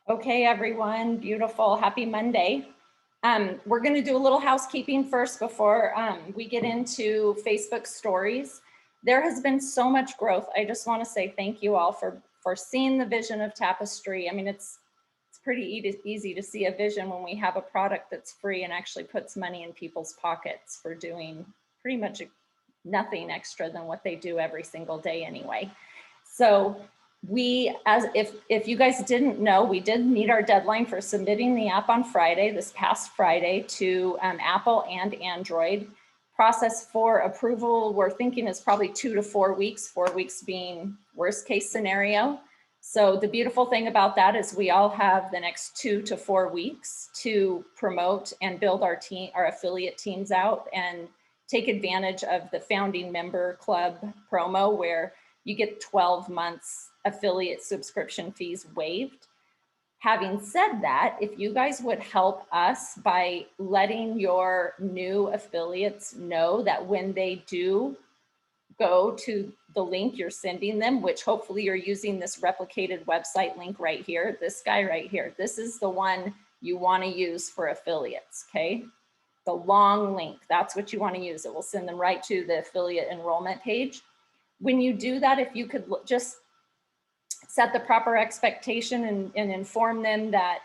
Okay, everyone, beautiful, happy Monday. We're going to do a little housekeeping first before we get into Facebook stories. There has been so much growth. I just want to say thank you all for seeing the vision of Tapestry. I mean, it's pretty easy to see a vision when we have a product that's free and actually puts money in people's pockets for doing pretty much nothing extra than what they do every single day anyway. So if you guys didn't know, we did meet our deadline for submitting the app on Friday, this past Friday, to Apple and Android. Process for approval, we're thinking is probably 2 to 4 weeks, 4 weeks being worst case scenario. So the beautiful thing about that is we all have the next 2 to 4 weeks to promote and build our affiliate teams out and take advantage of the founding member club promo where you get 12 months affiliate subscription fees waived. Having said that, if you guys would help us by letting your new affiliates know that when they do go to the link you're sending them, which hopefully you're using this replicated website link right here, this guy right here, this is the one you want to use for affiliates, okay? The long link, that's what you want to use. It will send them right to the affiliate enrollment page. When you do that, if you could just set the proper expectation and inform them that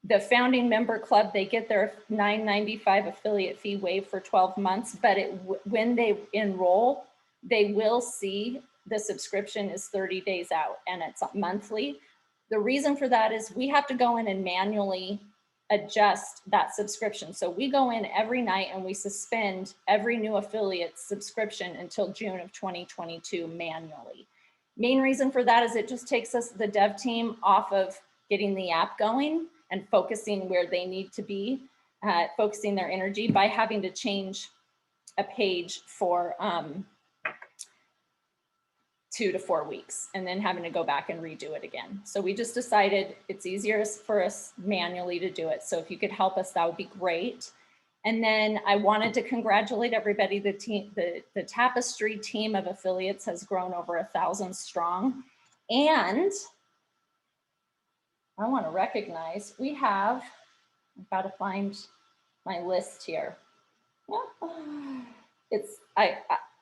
the founding member club, they get their $9.95 affiliate fee waived for 12 months, but when they enroll, they will see the subscription is 30 days out and it's monthly. The reason for that is we have to go in and manually adjust that subscription. So we go in every night and we suspend every new affiliate subscription until June of 2022 manually. Main reason for that is it just takes us, the dev team, off of getting the app going and focusing where they need to be, focusing their energy by having to change a page for 2 to 4 weeks and then having to go back and redo it again. So we just decided it's easier for us manually to do it. So if you could help us, that would be great. And then I wanted to congratulate everybody. The Tapestry team of affiliates has grown over 1,000 strong. And I want to recognize we have, I've got to find my list here.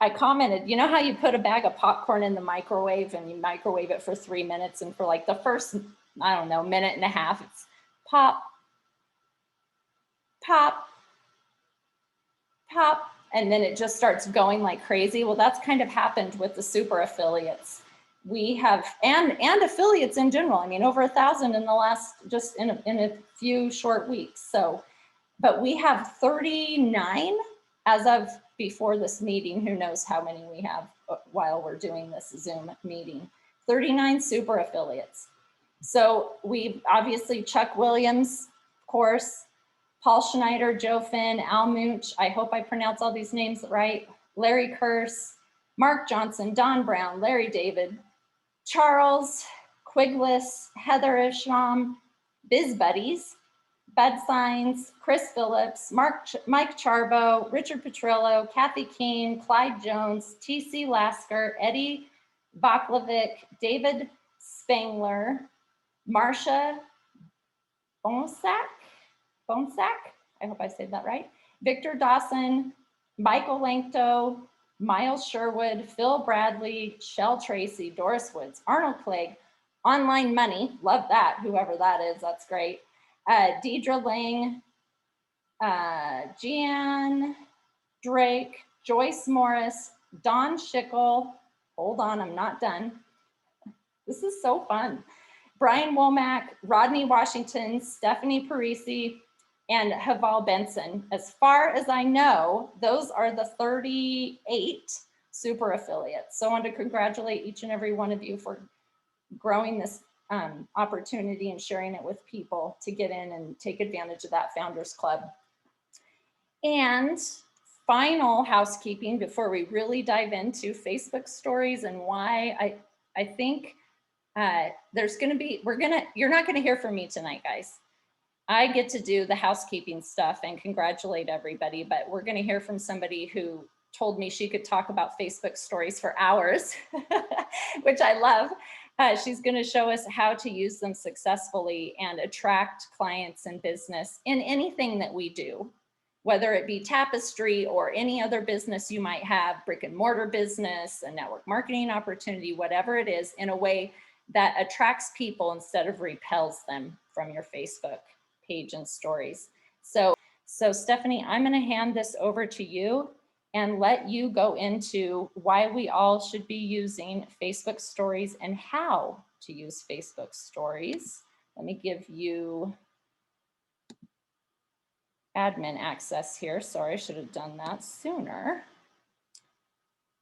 I commented, you know how you put a bag of popcorn in the microwave and you microwave it for 3 minutes, and for like the first, I don't know, minute and a half, it's pop, pop, pop, and then it just starts going like crazy. Well, that's kind of happened with the super affiliates. We have, and affiliates in general, I mean, over 1,000 in the last, just in a few short weeks. So, but we have 39 as of before this meeting. Who knows how many we have while we're doing this Zoom meeting. 39 super affiliates. So we've obviously Chuck Williams, of course, Paul Schneider, Joe Finn, Al Munch, I hope I pronounce all these names right, Larry Curse, Mark Johnson, Don Brown, Larry David, Charles Quigless, Heather Isham, Biz Buddies, Bud Signs, Chris Phillips, Mike Charbo, Richard Petrillo, Kathy Keene, Clyde Jones, TC Lasker, Eddie Baklovic, David Spangler, Marcia Bonsack, I hope I said that right, Victor Dawson, Michael Lankto, Miles Sherwood, Phil Bradley, Shell Tracy, Doris Woods, Arnold Clegg, Online Money, love that, whoever that is, that's great. Deidre Lang, Jean Drake, Joyce Morris, Don Schickel, hold on, I'm not done. This is so fun. Brian Womack, Rodney Washington, Stephanie Parisi, and Haval Benson. As far as I know, those are the 38 super affiliates. So I want to congratulate each and every one of you for growing this opportunity and sharing it with people to get in and take advantage of that Founders Club. And final housekeeping before we really dive into Facebook stories and why I think there's going to be, you're not going to hear from me tonight, guys. I get to do the housekeeping stuff and congratulate everybody, but we're going to hear from somebody who told me she could talk about Facebook stories for hours, which I love. She's going to show us how to use them successfully and attract clients and business in anything that we do, whether it be Tapestry or any other business you might have, brick and mortar business, a network marketing opportunity, whatever it is, in a way that attracts people instead of repels them from your Facebook page and stories. So Stephanie, I'm going to hand this over to you and let you go into why we all should be using Facebook stories and how to use Facebook stories. Let me give you admin access here. Sorry, I should have done that sooner.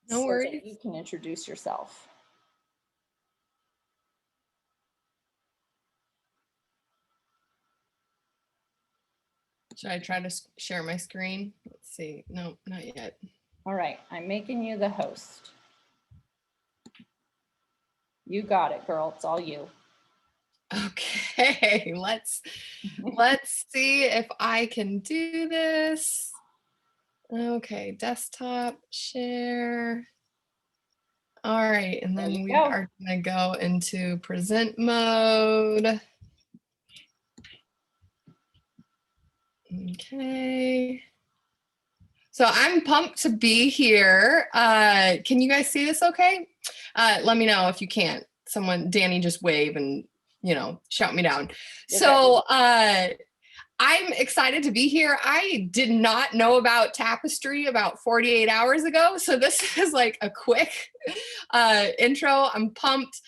No worries. So that you can introduce yourself. Should I try to share my screen? Let's see. No, not yet. All right, I'm making you the host. You got it, girl. It's all you. Okay, let's see if I can do this. Okay, desktop share. All right, and then we are going to go into present mode. Okay. So I'm pumped to be here. Can you guys see this okay? Let me know if you can't. Someone, Dani, just wave and, you know, shout me down. So I'm excited to be here. I did not know about Tapestry about 48 hours ago. So this is like a quick intro. I'm pumped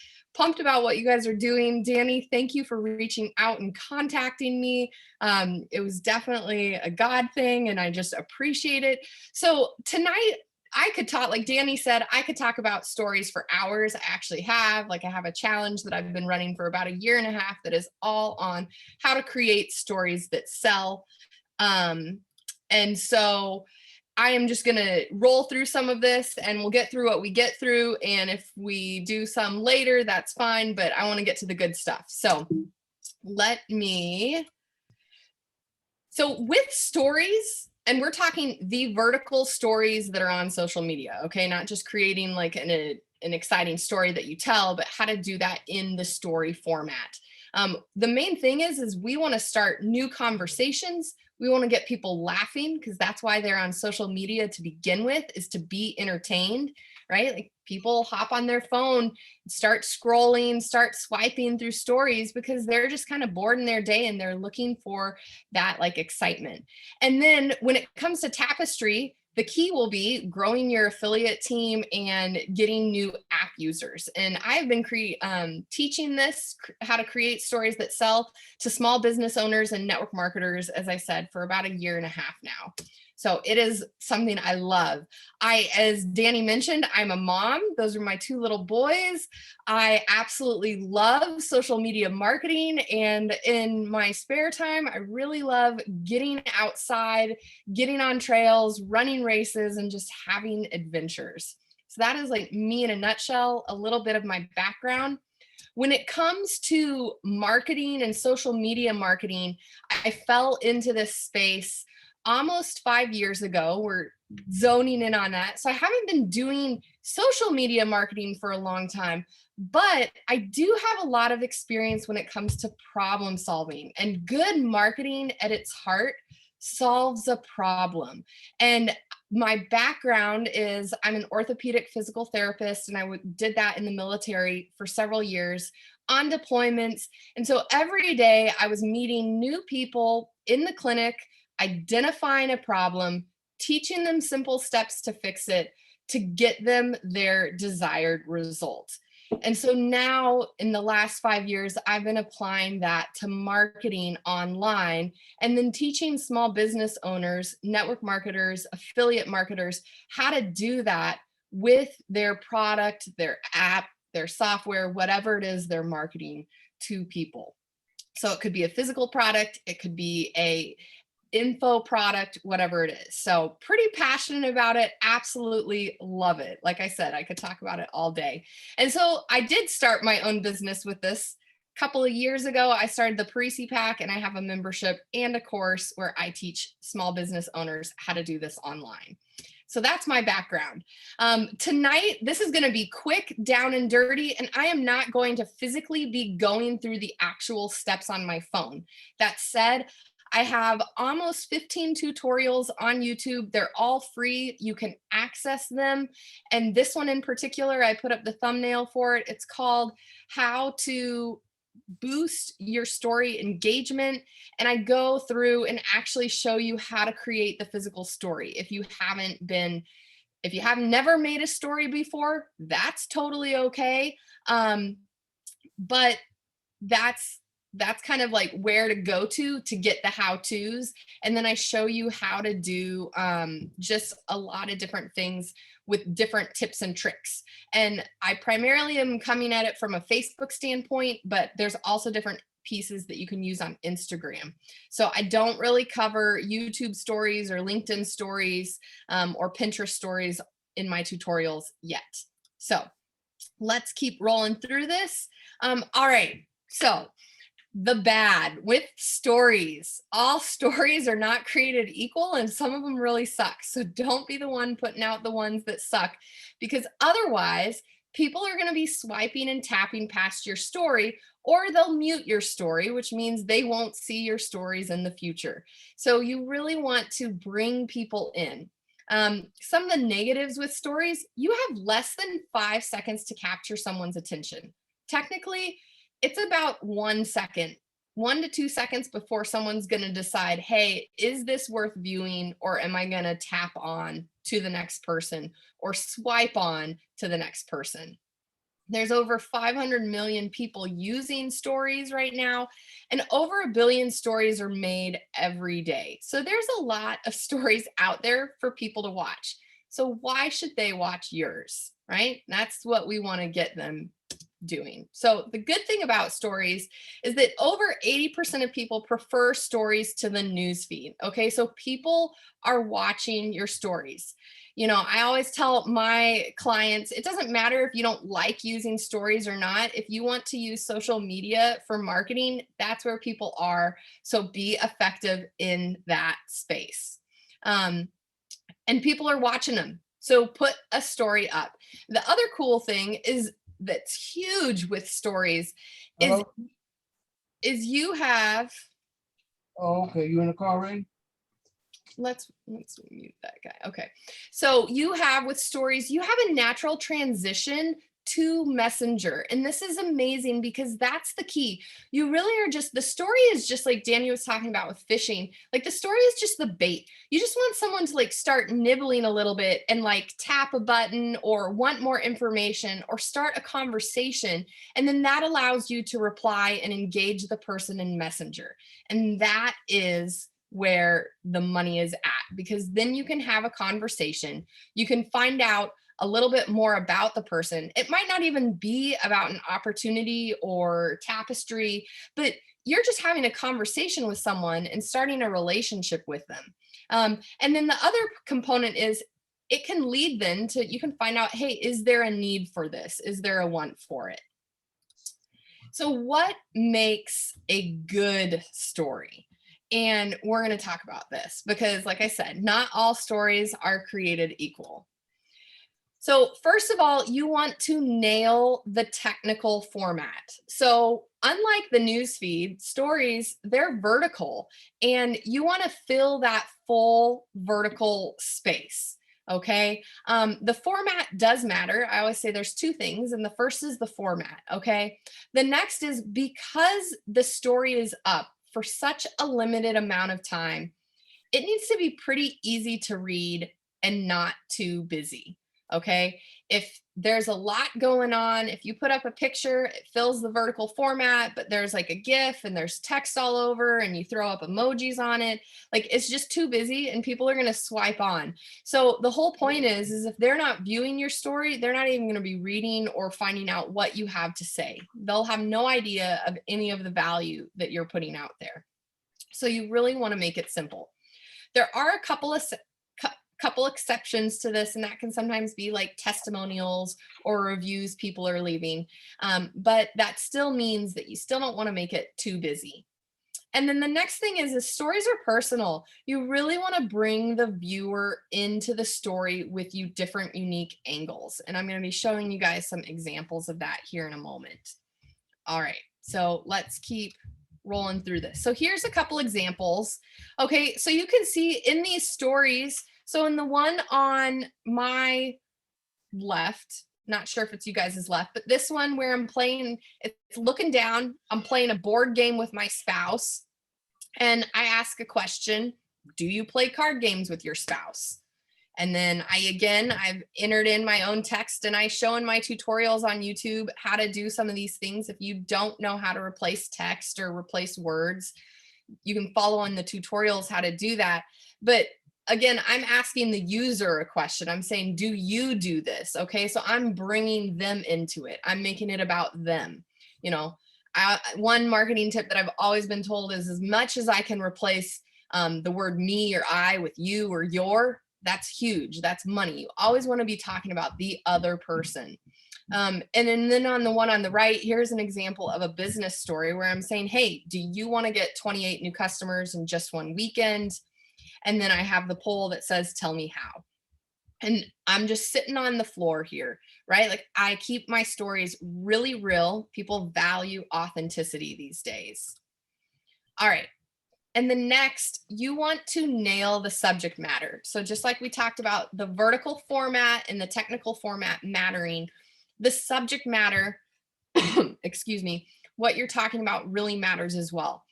about what you guys are doing. Dani, thank you for reaching out and contacting me. It was definitely a God thing and I just appreciate it. So tonight I could talk, like Dani said, I could talk about stories for hours. I actually have, like I have a challenge that I've been running for about 1.5 years that is all on how to create stories that sell. And so I am just going to roll through some of this and we'll get through what we get through. And if we do some later, that's fine, but I want to get to the good stuff. So with stories, and we're talking the vertical stories that are on social media, okay? Not just creating like an exciting story that you tell, but how to do that in the story format. The main thing is we want to start new conversations. We want to get people laughing because that's why they're on social media to begin with, is to be entertained, right? Like people hop on their phone, start scrolling, start swiping through stories because they're just kind of bored in their day and they're looking for that like excitement. And then when it comes to Tapestry, the key will be growing your affiliate team and getting new app users. And I've been teaching this, how to create stories that sell, to small business owners and network marketers, as I said, for about 1.5 years now. So it is something I love. As Dani mentioned, I'm a mom. Those are my 2 little boys. I absolutely love social media marketing. And in my spare time, I really love getting outside, getting on trails, running races, and just having adventures. So that is like me in a nutshell, a little bit of my background. When it comes to marketing and social media marketing, I fell into this space almost 5 years ago. We're zoning in on that. So I haven't been doing social media marketing for a long time, but I do have a lot of experience when it comes to problem solving, and good marketing at its heart solves a problem. And my background is I'm an orthopedic physical therapist, and I did that in the military for several years on deployments. And so every day I was meeting new people in the clinic, identifying a problem, teaching them simple steps to fix it, to get them their desired result. And so now in the last 5 years, I've been applying that to marketing online and then teaching small business owners, network marketers, affiliate marketers, how to do that with their product, their app, their software, whatever it is they're marketing to people. So it could be a physical product, it could be a info product, whatever it is. So pretty passionate about it. Absolutely love it. Like I said, I could talk about it all day. And so I did start my own business with this a couple of years ago. I started the Parisi Pack, and I have a membership and a course where I teach small business owners how to do this online. So that's my background. Tonight, this is going to be quick, down and dirty, and I am not going to physically be going through the actual steps on my phone. That said, I have almost 15 tutorials on YouTube. They're all free. You can access them. And this one in particular, I put up the thumbnail for it. It's called How to Boost Your Story Engagement. And I go through and actually show you how to create the physical story. If you have never made a story before, that's totally okay. But that's kind of like where to go to get the how-tos. And then I show you how to do just a lot of different things with different tips and tricks. And I primarily am coming at it from a Facebook standpoint, but there's also different pieces that you can use on Instagram. So I don't really cover YouTube stories or LinkedIn stories or Pinterest stories in my tutorials yet. So let's keep rolling through this. All right, so the bad with stories. All stories are not created equal, and some of them really suck. So don't be the one putting out the ones that suck, because otherwise people are going to be swiping and tapping past your story, or they'll mute your story, which means they won't see your stories in the future. So you really want to bring people in. Some of the negatives with stories: you have less than 5 seconds to capture someone's attention. Technically, it's about 1 second, 1 to 2 seconds before someone's going to decide, hey, is this worth viewing, or am I going to tap on to the next person or swipe on to the next person? There's over 500 million people using stories right now, and over 1 billion stories are made every day. So there's a lot of stories out there for people to watch. So why should they watch yours, right? That's what we want to get them doing. So the good thing about stories is that over 80% of people prefer stories to the news feed. Okay, so people are watching your stories. You know, I always tell my clients, it doesn't matter if you don't like using stories or not. If you want to use social media for marketing, that's where people are. So be effective in that space. And people are watching them. So put a story up. The other cool thing is that's huge with stories is you have. Oh, okay. You in the car, Ray? Let's mute that guy. Okay. So you have with stories, you have a natural transition to Messenger. And this is amazing because that's the key. You really are just, the story is just like Dani was talking about with fishing. Like the story is just the bait. You just want someone to like start nibbling a little bit and like tap a button or want more information or start a conversation. And then that allows you to reply and engage the person in Messenger. And that is where the money is at, because then you can have a conversation. You can find out a little bit more about the person. It might not even be about an opportunity or tapestry, but you're just having a conversation with someone and starting a relationship with them. And then the other component is it can lead then to, you can find out, hey, is there a need for this? Is there a want for it? So what makes a good story? And we're going to talk about this because, like I said, not all stories are created equal. So first of all, you want to nail the technical format. So unlike the newsfeed, stories, they're vertical, and you want to fill that full vertical space. Okay. The format does matter. I always say there's two things, and the first is the format. Okay. The next is because the story is up for such a limited amount of time, it needs to be pretty easy to read and not too busy. Okay, if there's a lot going on, if you put up a picture, it fills the vertical format, but there's like a GIF and there's text all over and you throw up emojis on it, like it's just too busy and people are going to swipe on. So the whole point is if they're not viewing your story, they're not even going to be reading or finding out what you have to say. They'll have no idea of any of the value that you're putting out there. So you really want to make it simple. There are a couple exceptions to this, and that can sometimes be like testimonials or reviews people are leaving. But that still means that you still don't want to make it too busy. And then the next thing is stories are personal. You really want to bring the viewer into the story with you different unique angles. And I'm going to be showing you guys some examples of that here in a moment. All right, so let's keep rolling through this. So here's a couple examples. Okay, so you can see in these stories, so in the one on my left, not sure if it's you guys' left, but this one where I'm playing, it's looking down, I'm playing a board game with my spouse, and I ask a question, do you play card games with your spouse? And then I've entered in my own text, and I show in my tutorials on YouTube how to do some of these things. If you don't know how to replace text or replace words, you can follow in the tutorials how to do that. But again, I'm asking the user a question. I'm saying, do you do this? Okay, so I'm bringing them into it. I'm making it about them. You know, one marketing tip that I've always been told is, as much as I can replace the word me or I with you or your, that's huge. That's money. You always want to be talking about the other person. And then on the one on the right, here's an example of a business story where I'm saying, hey, do you want to get 28 new customers in just one weekend? And then I have the poll that says, tell me how. And I'm just sitting on the floor here, right? Like, I keep my stories really real. People value authenticity these days. All right. And the next, you want to nail the subject matter. So just like we talked about the vertical format and the technical format mattering, the subject matter, excuse me, what you're talking about really matters as well.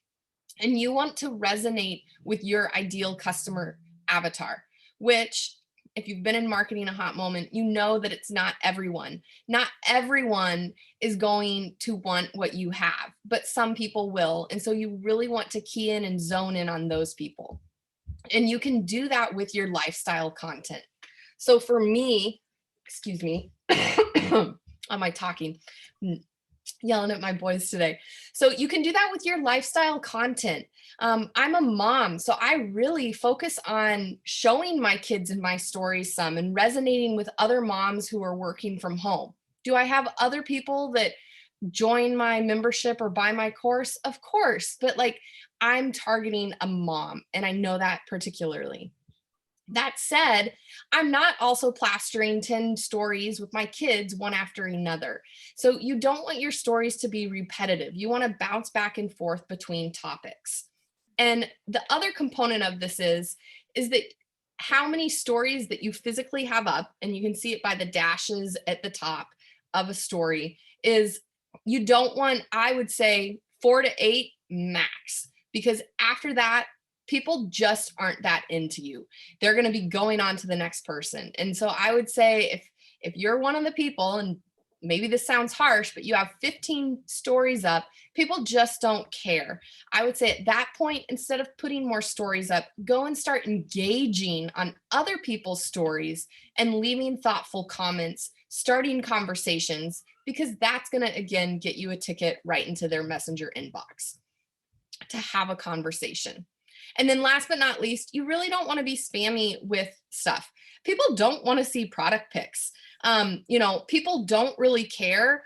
And you want to resonate with your ideal customer avatar, which, if you've been in marketing a hot moment, you know that it's not everyone. Not everyone is going to want what you have, but some people will. And so you really want to key in and zone in on those people. And you can do that with your lifestyle content. So for me, excuse me, am I talking? Yelling at my boys today. So you can do that with your lifestyle content. I'm a mom, so I really focus on showing my kids in my stories some and resonating with other moms who are working from home. Do I have other people that join my membership or buy my course? Of course, but like, I'm targeting a mom, and I know that particularly. That said, I'm not also plastering 10 stories with my kids one after another. So you don't want your stories to be repetitive. You want to bounce back and forth between topics. And the other component of this is that how many stories that you physically have up, and you can see it by the dashes at the top of a story, is you don't want, I would say, 4 to 8 max, because after that, people just aren't that into you. They're going to be going on to the next person. And so I would say, if you're one of the people, and maybe this sounds harsh, but you have 15 stories up, people just don't care. I would say at that point, instead of putting more stories up, go and start engaging on other people's stories and leaving thoughtful comments, starting conversations, because that's going to, again, get you a ticket right into their messenger inbox to have a conversation. And then last but not least, you really don't want to be spammy with stuff. People don't want to see product pics. People don't really care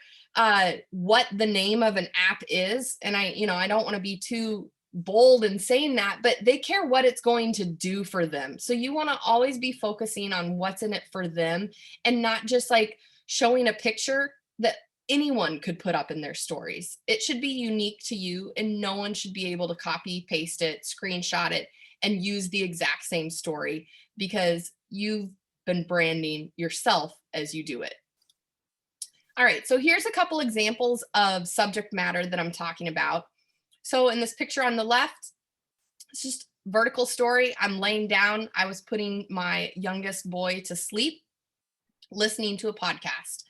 what the name of an app is. And I don't want to be too bold in saying that, but they care what it's going to do for them. So you want to always be focusing on what's in it for them, and not just like showing a picture that anyone could put up in their stories. It should be unique to you, and no one should be able to copy, paste it, screenshot it, and use the exact same story, because you've been branding yourself as you do it. All right, so here's a couple examples of subject matter that I'm talking about. So in this picture on the left, it's just vertical story. I'm laying down. I was putting my youngest boy to sleep, listening to a podcast.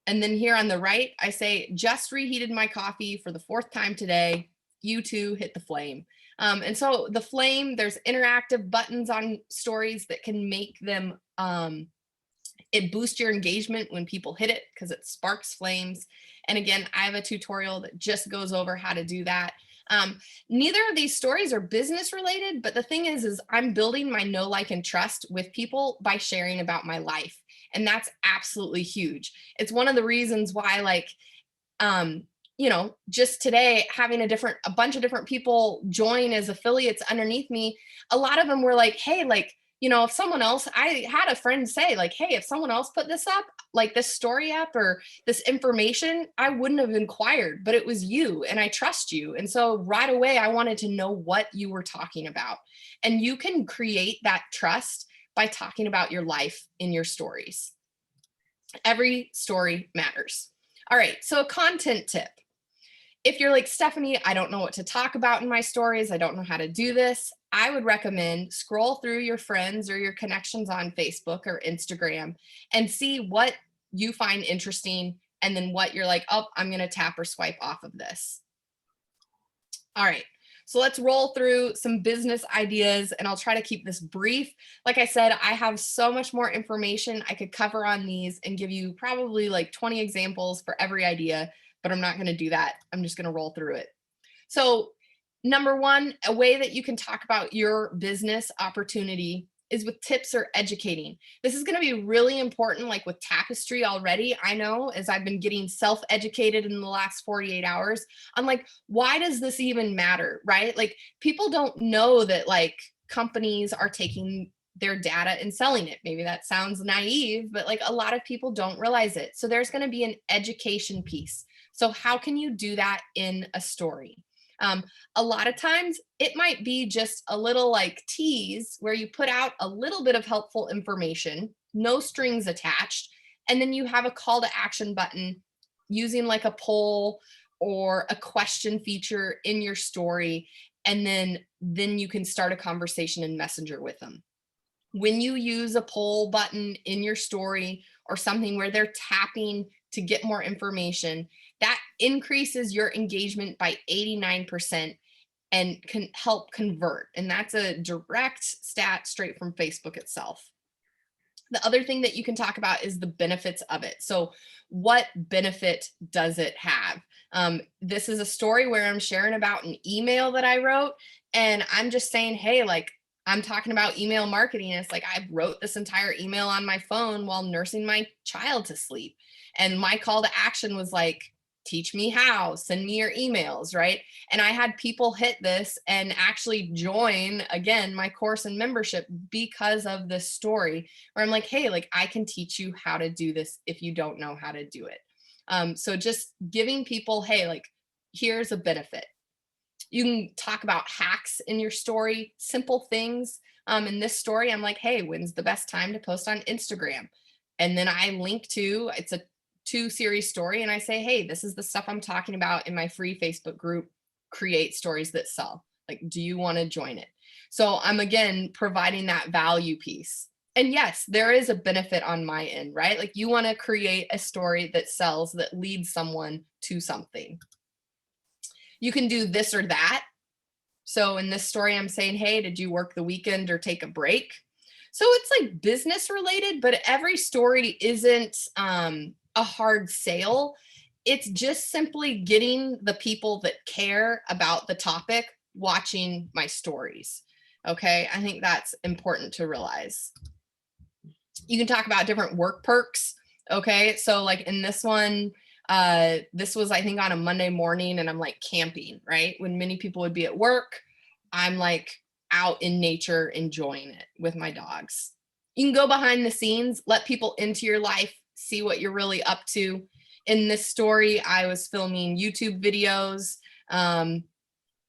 And then here on the right, I say, just reheated my coffee for the 4th time today. You too, hit the flame. And so the flame, there's interactive buttons on stories that can make them, it boosts your engagement when people hit it, because it sparks flames. And again, I have a tutorial that just goes over how to do that. Neither of these stories are business related, but the thing is I'm building my know, like, and trust with people by sharing about my life. And that's absolutely huge. It's one of the reasons why, like, you know, just today having a bunch of different people join as affiliates underneath me, a lot of them were like, hey, like, you know, if someone else, I had a friend say like, hey, if someone else put this up, like this story up or this information, I wouldn't have inquired, but it was you and I trust you. And so right away, I wanted to know what you were talking about. And you can create that trust by talking about your life in your stories. Every story matters. All right, so a content tip. If you're like, Stephanie, I don't know what to talk about in my stories, I don't know how to do this, I would recommend scroll through your friends or your connections on Facebook or Instagram and see what you find interesting and then what you're like, oh, I'm going to tap or swipe off of this. All right. So let's roll through some business ideas and I'll try to keep this brief. Like I said, I have so much more information I could cover on these and give you probably like 20 examples for every idea, but I'm not going to do that. I'm just going to roll through it. So number one, a way that you can talk about your business opportunity is with tips or educating. This is going to be really important, like with Tapestry already. I know as I've been getting self-educated in the last 48 hours, I'm like, why does this even matter, right? Like people don't know that like companies are taking their data and selling it. Maybe that sounds naive, but like a lot of people don't realize it. So there's going to be an education piece. So how can you do that in a story? A lot of times it might be just a little like tease where you put out a little bit of helpful information, no strings attached, and then you have a call to action button using like a poll or a question feature in your story. And then you can start a conversation in Messenger with them. When you use a poll button in your story or something where they're tapping to get more information, that increases your engagement by 89% and can help convert. And that's a direct stat straight from Facebook itself. The other thing that you can talk about is the benefits of it. So what benefit does it have? This is a story where I'm sharing about an email that I wrote and I'm just saying, hey, like I'm talking about email marketing. And it's like, I wrote this entire email on my phone while nursing my child to sleep. And my call to action was like, teach me how, send me your emails, right? And I had people hit this and actually join again my course and membership because of this story where I'm like, hey, like I can teach you how to do this if you don't know how to do it. So just giving people, hey, like here's a benefit. You can talk about hacks in your story, simple things. In this story, I'm like, hey, when's the best time to post on Instagram? And then I link to, it's a 2-series story. And I say, hey, this is the stuff I'm talking about in my free Facebook group, Create Stories That Sell. Like, do you want to join it? So I'm again, providing that value piece. And yes, there is a benefit on my end, right? Like you want to create a story that sells, that leads someone to something. You can do this or that. So in this story, I'm saying, hey, did you work the weekend or take a break? So it's like business related, but every story isn't a hard sale. It's just simply getting the people that care about the topic watching my stories. Okay, I think that's important to realize. You can talk about different work perks. Okay, so like in this one, this was, I think, on a Monday morning and I'm like camping, right? When many people would be at work, I'm like out in nature, enjoying it with my dogs. You can go behind the scenes, let people into your life, see what you're really up to. In this story, I was filming YouTube videos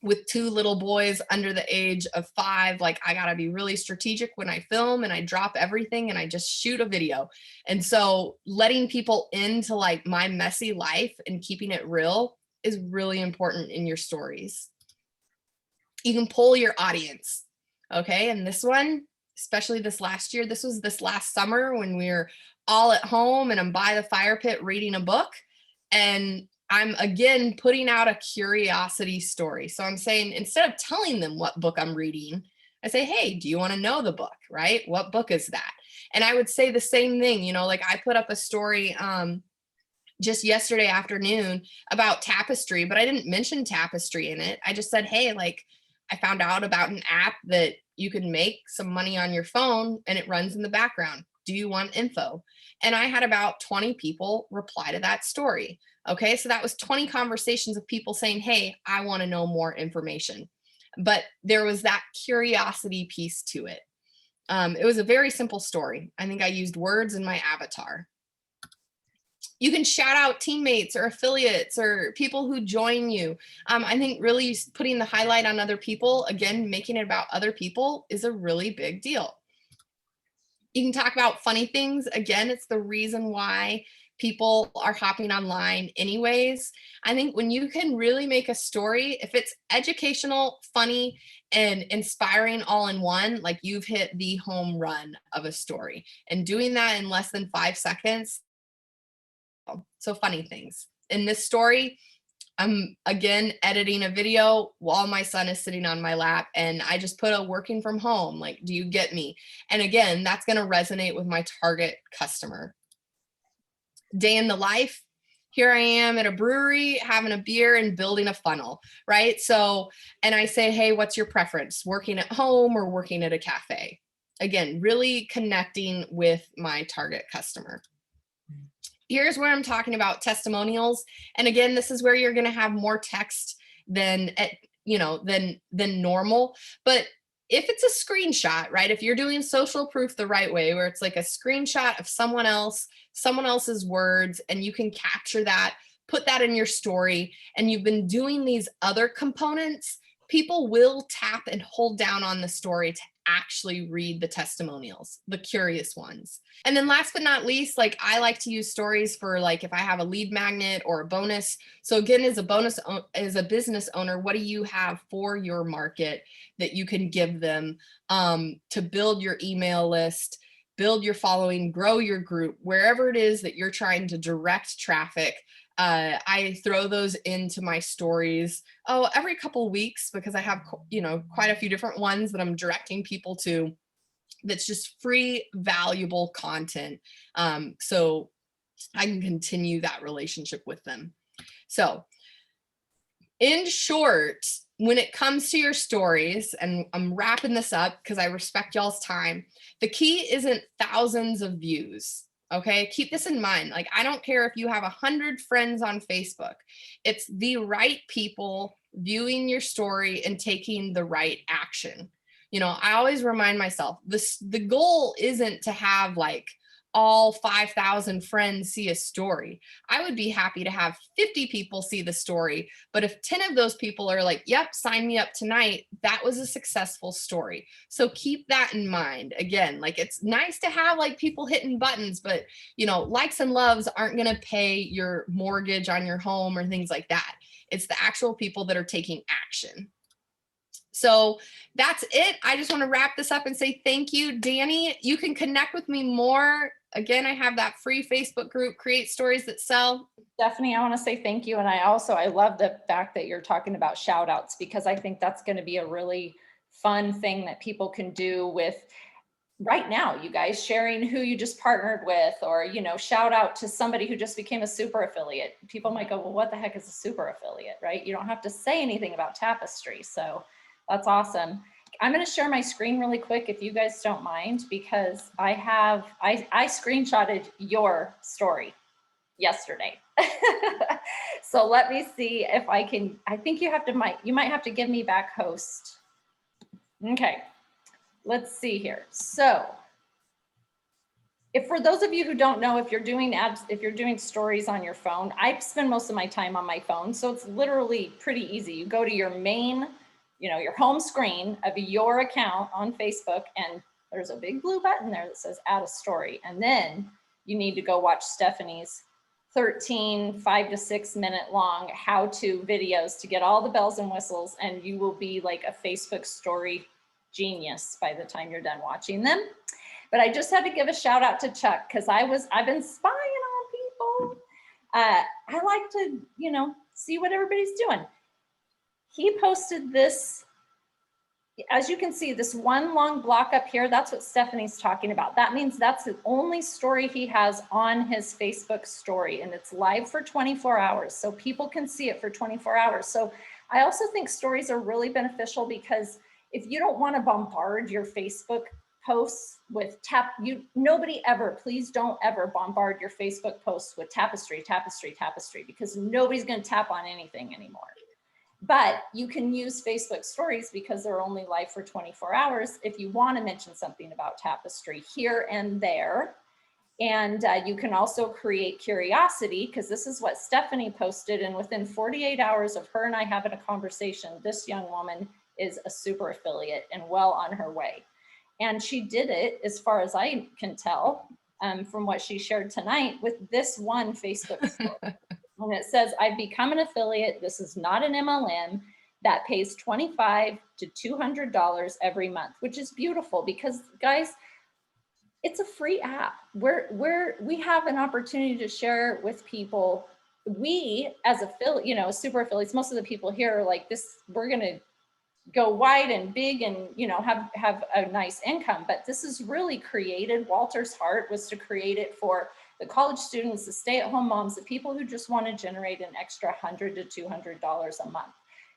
with 2 little boys under the age of 5. Like I gotta be really strategic when I film and I drop everything and I just shoot a video. And so letting people into like my messy life and keeping it real is really important in your stories. You can poll your audience. Okay, and this one, especially this last year, this was this last summer when we were all at home and I'm by the fire pit reading a book. And I'm again putting out a curiosity story. So I'm saying, instead of telling them what book I'm reading, I say, hey, do you want to know the book, right? What book is that? And I would say the same thing, you know, like I put up a story just yesterday afternoon about Tapestry, but I didn't mention Tapestry in it. I just said, hey, like I found out about an app that you can make some money on your phone and it runs in the background. Do you want info? And I had about 20 people reply to that story. Okay, so that was 20 conversations of people saying, hey, I want to know more information. But there was that curiosity piece to it. It was a very simple story. I think I used words in my avatar. You can shout out teammates or affiliates or people who join you. I think really putting the highlight on other people, again, making it about other people is a really big deal. You can talk about funny things. Again, it's the reason why people are hopping online anyways. I think when you can really make a story, if it's educational, funny, and inspiring all in one, like you've hit the home run of a story. And doing that in less than 5 seconds. So funny things. In this story, I'm again editing a video while my son is sitting on my lap, and I just put a working from home, like, do you get me? And again, that's going to resonate with my target customer. Day in the life, here I am at a brewery having a beer and building a funnel, right? So, and I say, hey, what's your preference? Working at home or working at a cafe? Again, really connecting with my target customer. Here's where I'm talking about testimonials. And again, this is where you're going to have more text than normal. But if it's a screenshot, right? If you're doing social proof the right way, where it's like a screenshot of someone else's words, and you can capture that, put that in your story, and you've been doing these other components, people will tap and hold down on the story to actually read the testimonials, the curious ones. And then last but not least, like I like to use stories for like if I have a lead magnet or a bonus. So again, as a business owner, what do you have for your market that you can give them to build your email list, build your following, grow your group, wherever it is that you're trying to direct traffic. I throw those into my stories every couple of weeks, because I have quite a few different ones that I'm directing people to. That's just free, valuable content. So I can continue that relationship with them. So in short, when it comes to your stories, and I'm wrapping this up because I respect y'all's time, the key isn't thousands of views. Okay, keep this in mind. Like, I don't care if you have 100 friends on Facebook. It's the right people viewing your story and taking the right action. I always remind myself, the goal isn't to have like all 5,000 friends see a story. I would be happy to have 50 people see the story, but if 10 of those people are like, yep, sign me up tonight, that was a successful story. So keep that in mind. Again, like, it's nice to have like people hitting buttons, but likes and loves aren't going to pay your mortgage on your home or things like that. It's the actual people that are taking action. So that's it. I just want to wrap this up and say thank you, Dani. You can connect with me more. Again, I have that free Facebook group, Create Stories That Sell. Stephanie, I want to say thank you. And I love the fact that you're talking about shout outs, because I think that's going to be a really fun thing that people can do with right now, you guys sharing who you just partnered with, or, shout out to somebody who just became a super affiliate. People might go, well, what the heck is a super affiliate, right? You don't have to say anything about Tapestry. So that's awesome. I'm going to share my screen really quick, if you guys don't mind, because I screenshotted your story yesterday. So let me see if I can. I think you might have to give me back host. Okay, let's see here. So for those of you who don't know, if you're doing stories on your phone, I spend most of my time on my phone. So it's literally pretty easy. You go to your main, your home screen of your account on Facebook, and there's a big blue button there that says add a story. And then you need to go watch Stephanie's 13 5 to 6 minute long how-to videos to get all the bells and whistles, and you will be like a Facebook story genius by the time you're done watching them. But I just had to give a shout out to Chuck, because I've been spying on people. I like to, see what everybody's doing. He posted this, as you can see, this one long block up here. That's what Stephanie's talking about. That means that's the only story he has on his Facebook story, and it's live for 24 hours. So people can see it for 24 hours. So I also think stories are really beneficial, because if you don't want to bombard your Facebook posts with nobody ever, please don't ever bombard your Facebook posts with tapestry, tapestry, tapestry, because nobody's going to tap on anything anymore. But you can use Facebook stories because they're only live for 24 hours if you want to mention something about tapestry here and there. And you can also create curiosity, because this is what Stephanie posted, and within 48 hours of her and I having a conversation, this young woman is a super affiliate and well on her way. And she did it, as far as I can tell, from what she shared tonight, with this one Facebook story. And it says, I've become an affiliate. This is not an MLM that pays $25 to $200 every month, which is beautiful because, guys, it's a free app. We have an opportunity to share with people. We, as affiliate, super affiliates, most of the people here are like this, we're going to go wide and big and, have a nice income. But this is really created. Walter's heart was to create it for the college students, the stay-at-home moms, the people who just want to generate an extra $100 to $200 a month.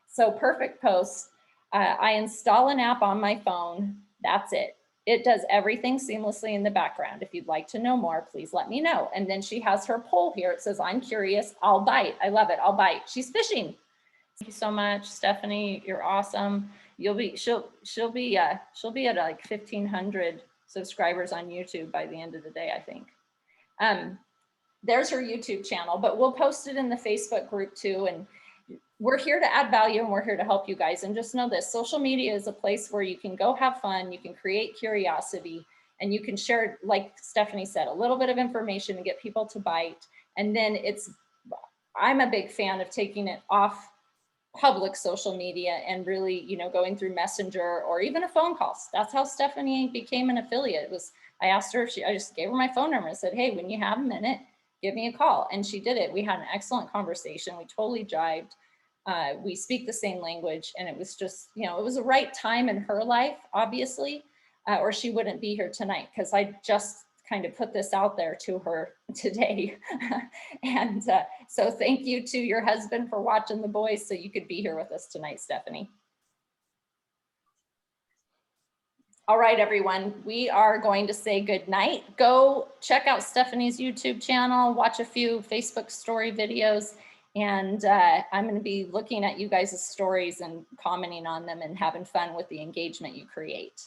So perfect post. I install an app on my phone. That's it. It does everything seamlessly in the background. If you'd like to know more, please let me know. And then she has her poll here. It says, I'm curious, I'll bite. I love it. I'll bite. She's fishing. Thank you so much, Stephanie. You're awesome. She'll be at like 1,500 subscribers on YouTube by the end of the day, I think. There's her YouTube channel, but we'll post it in the Facebook group too. And we're here to add value and we're here to help you guys. And just know this, social media is a place where you can go have fun, you can create curiosity, and you can share, like Stephanie said, a little bit of information and get people to bite. And then I'm a big fan of taking it off public social media and really, going through Messenger or even a phone call. That's how Stephanie became an affiliate. I asked her I just gave her my phone number and said, hey, when you have a minute, give me a call. And she did it. We had an excellent conversation. We totally jived. We speak the same language, and it was just, it was the right time in her life, obviously, or she wouldn't be here tonight, because I just kind of put this out there to her today. And so thank you to your husband for watching the boys so you could be here with us tonight, Stephanie. All right, everyone, we are going to say good night. Go check out Stephanie's YouTube channel, watch a few Facebook story videos, and I'm going to be looking at you guys' stories and commenting on them and having fun with the engagement you create.